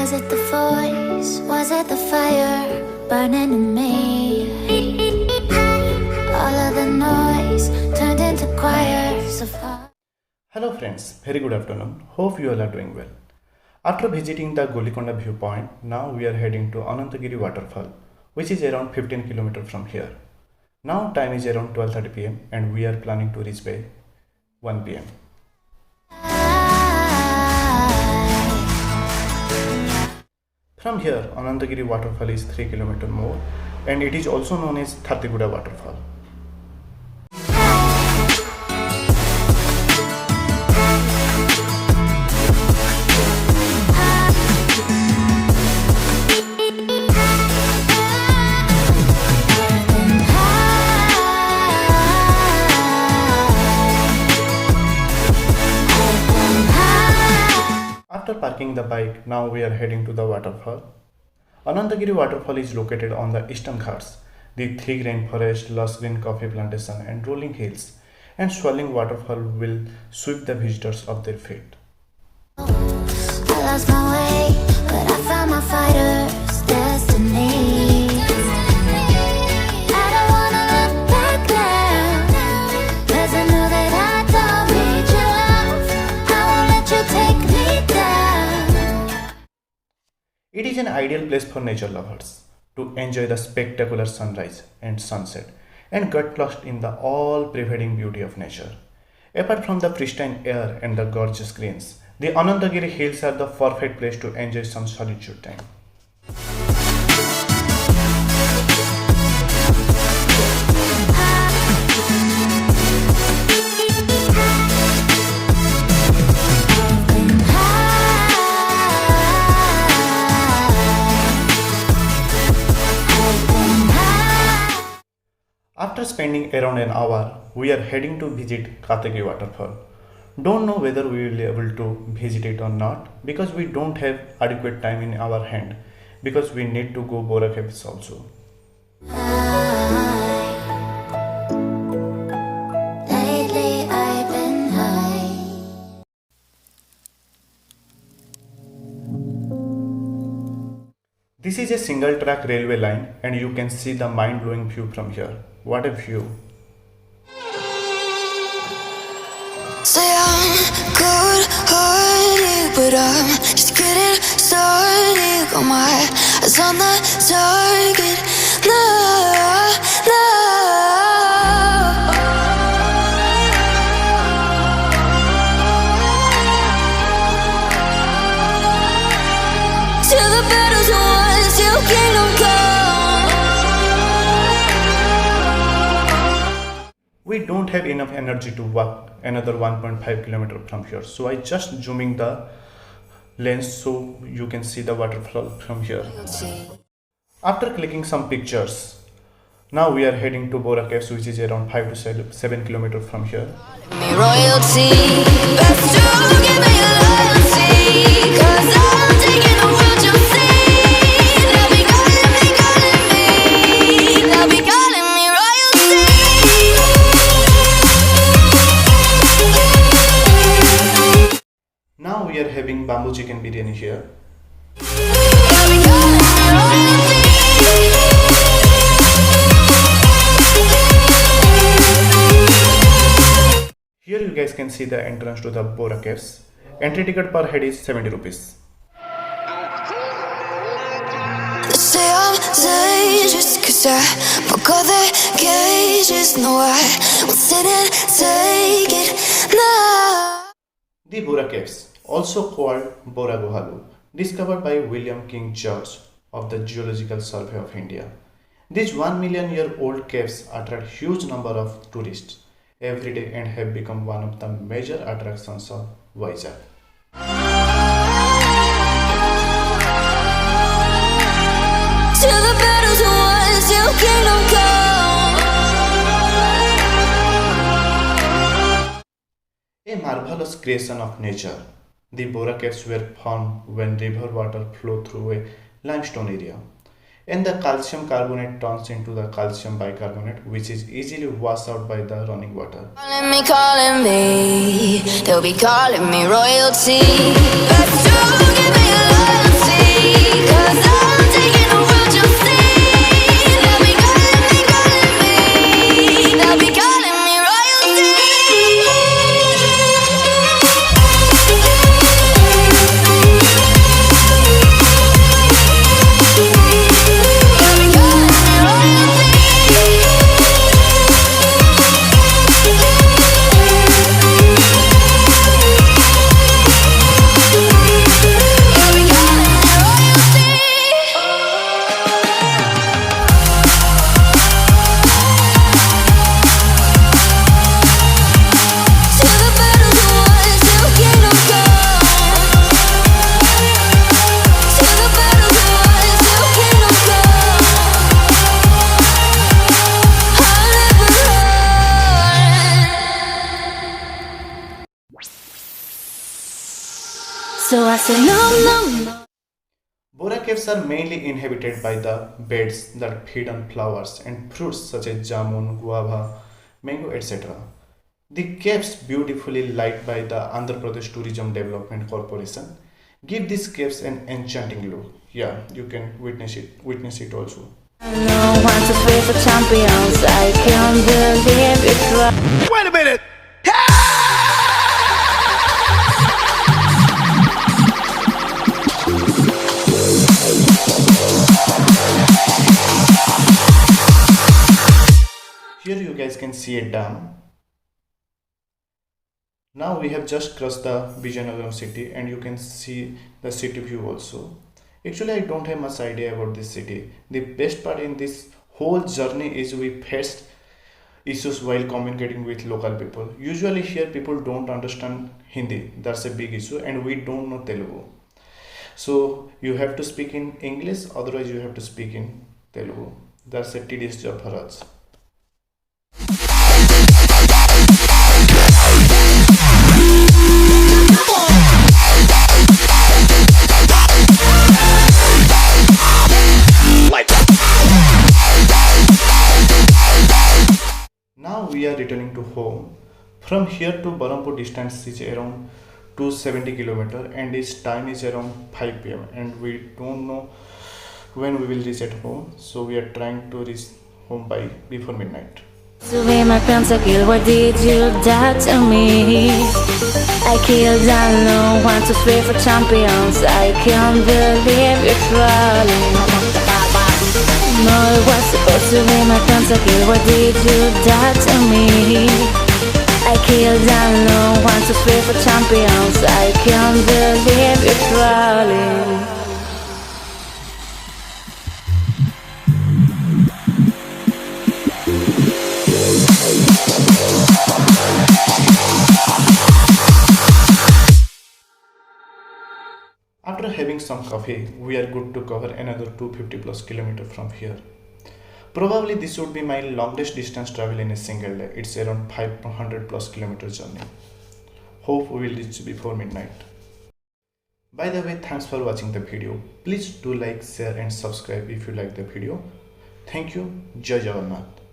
Was it the voice? Was it the fire burning in me? All of the noise turned into choirs of heart. Hello friends, very good afternoon. Hope you all are doing well. After visiting the Golikonda viewpoint, now we are heading to Ananthagiri Waterfall, which is around 15 km from here. Now time is around 12:30 pm and we are planning to reach by 1 pm. From here, Ananthagiri Waterfall is 3 km more and it is also known as Thatiguda Waterfall. After parking the bike, now we are heading to the waterfall. Ananthagiri Waterfall is located on the eastern ghats, the thick rainforest, lush green coffee plantation and rolling hills, and swirling waterfall will sweep the visitors off their feet. I lost my way, but I found my fighter's destiny. I don't wanna look back now, 'cause I know that I don't need your love. I won't let you take me down. It is an ideal place for nature lovers to enjoy the spectacular sunrise and sunset and get lost in the all-pervading beauty of nature. Apart from the pristine air and the gorgeous greens, the Ananthagiri Hills are the perfect place to enjoy some solitude time. After spending around an hour, we are heading to visit Katiki Waterfall. Don't know whether we will be able to visit it or not because we don't have adequate time in our hand because we need to go Borra Caves also. Lately I've been high. This is a single track railway line and you can see the mind-blowing view from here. What a view! Say I'm good-hearted, but I'm just getting started. Got my eyes on the target. No, no. Till the battle's won, till kingdom come. We don't have enough energy to walk another 1.5 km from here, so I just zooming the lens so you can see the waterfall from here. After clicking some pictures, now we are heading to Borra Caves, which is around 5 to 7 km from here. Me royalty, best to give me loyalty, 'cause I'm taking the world you'll see. They'll be calling me, they'll be calling me royalty. Now we are having bamboo chicken biryani here. They'll be calling me royalty. Here you guys can see the entrance to the Borra Caves. Entry ticket per head is 70 rupees. They say I'm dangerous 'cause I broke all their cages. No, I won't sit and take it. No. The Borra Caves, also called Borra Guhalu, discovered by William King George of the Geological Survey of India. These 1 million year old caves attract huge number of tourists every day and have become one of the major attractions of Vizag. Till the battle's won, till kingdom come. A marvelous creation of nature, the Borra Caves were formed when river water flowed through a limestone area. And the calcium carbonate turns into the calcium bicarbonate, which is easily washed out by the running water. Calling me, they'll be calling me royalty. Best to give me loyalty, I said no, no, no. Borra Caves are mainly inhabited by the birds that feed on flowers and fruits such as jamun, guava, mango, etc. The caves, beautifully lighted by the Andhra Pradesh Tourism Development Corporation, give these caves an enchanting look. Yeah, you can witness it also. No one to pray for champions. I can't believe it's right. Wait a minute! Here you guys can see a dam. Now we have just crossed the Vijayanagaram city and you can see the city view also. Actually, I don't have much idea about this city. The best part in this whole journey is we faced issues while communicating with local people. Usually here people don't understand Hindi. That's a big issue and we don't know Telugu. So you have to speak in English, otherwise you have to speak in Telugu. That's a tedious job for us. Now we are returning to home. From here to Berhampur distance is around 270 km and its time is around 5 pm and we don't know when we will reach at home, so we are trying to reach home by before midnight. To be my pentakill, what did you do to me? I killed alone, 1, 2, 3 for champions. I can't believe it's rolling. No, it was supposed to be my pentakill, what did you do to me? I killed alone, 1, 2, 3 for champions. I can't believe it's rolling. After having some coffee, we are good to cover another 250 plus km from here. Probably this would be my longest distance travel in a single day. It's around 500 plus km journey. Hope we will reach before midnight. By the way, thanks for watching the video. Please do like, share and subscribe if you like the video. Thank you. Jai Jagannath.